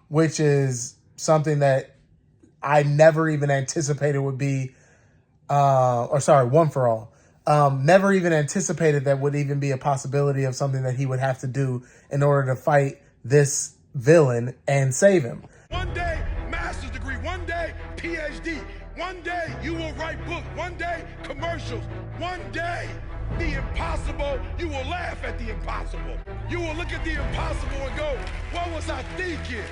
which is something that I never even anticipated would be, One for All. Never even anticipated that would even be a possibility of something that he would have to do in order to fight this villain and save him. One day, master's degree. One day, PhD. One day, you will write books. One day, commercials. One day, the impossible, you will laugh at the impossible. You will look at the impossible and go, what was I thinking?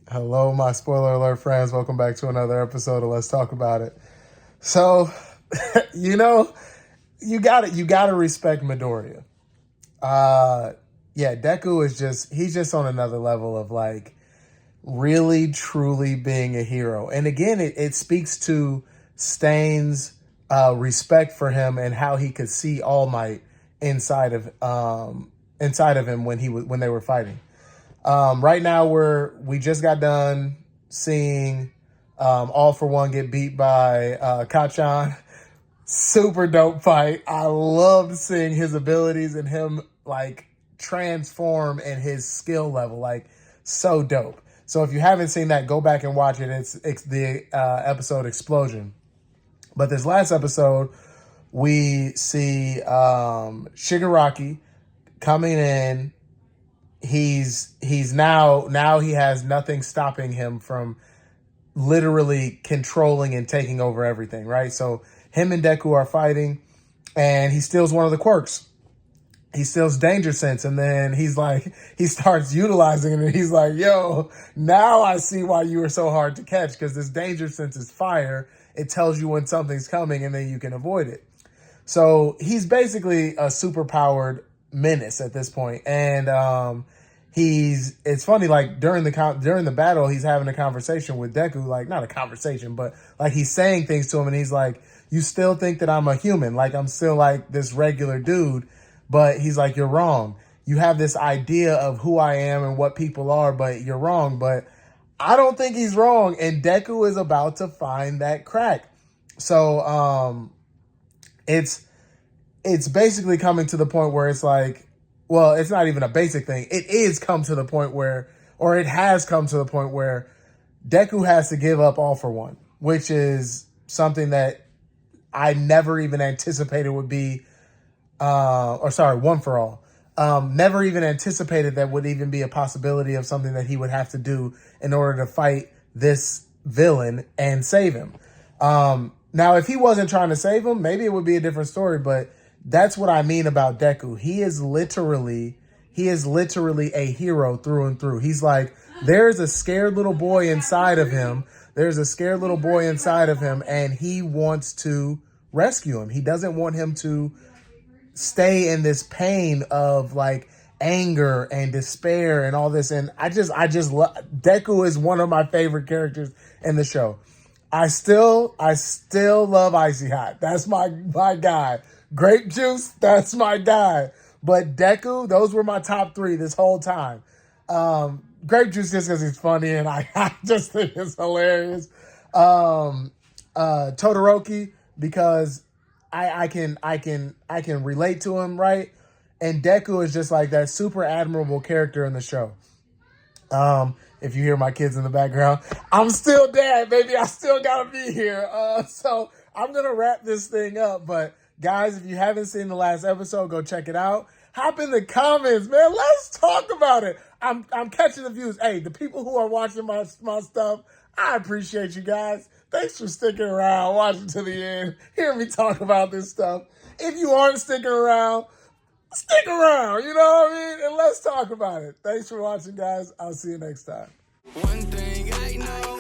Hello, my spoiler alert friends. Welcome back to another episode of Let's Talk About It. So, you gotta respect Midoriya. Deku is he's just on another level of like really, truly being a hero. And again, it speaks to Stain's respect for him and how he could see All Might inside of him when they were fighting. Right now we just got done seeing All for One get beat by Kachan. Super dope fight. I loved seeing his abilities and him like transform in his skill level. Like so dope. So if you haven't seen that, go back and watch it. It's the episode Explosion. But this last episode, we see Shigaraki coming in. He's now he has nothing stopping him from literally controlling and taking over everything, right? So him and Deku are fighting, and he steals one of the quirks. He steals Danger Sense, and then he starts utilizing it, and he's like, yo, now I see why you were so hard to catch, because this Danger Sense is fire. It tells you when something's coming, and then you can avoid it. So he's basically a super-powered menace at this point, and it's funny, like during the battle, he's having a conversation with Deku, like not a conversation, but like he's saying things to him, and he's like, you still think that I'm a human, like I'm still like this regular dude, but he's like, you're wrong. You have this idea of who I am and what people are, but you're wrong. But I don't think he's wrong, and Deku is about to find that crack. So it's basically coming to the point where it's like, well, it's not even a basic thing. It has come to the point where Deku has to give up All for One, which is something that I never even anticipated would be, One for All. Never even anticipated that would even be a possibility of something that he would have to do in order to fight this villain and save him. Now, if he wasn't trying to save him, maybe it would be a different story, but that's what I mean about Deku. He is literally a hero through and through. He's like, there's a scared little boy inside of him. And he wants to rescue him. He doesn't want him to stay in this pain of like anger and despair and all this. And I just love Deku. Is one of my favorite characters in the show. I still love Icy Hot. That's my guy. Grape Juice, that's my guy. But Deku, those were my top three this whole time. Grape Juice just because he's funny and I just think it's hilarious. Todoroki, because I can relate to him, right? And Deku is just like that super admirable character in the show. If you hear my kids in the background, I'm still dad, baby. I still gotta be here. So I'm gonna wrap this thing up. But guys, if you haven't seen the last episode, go check it out. Hop in the comments, man. Let's talk about it. I'm catching the views. Hey, the people who are watching my stuff, I appreciate you guys. Thanks for sticking around, watching to the end, hear me talk about this stuff. If you aren't sticking around, stick around, you know what I mean? And let's talk about it. Thanks for watching, guys. I'll see you next time. One thing I know.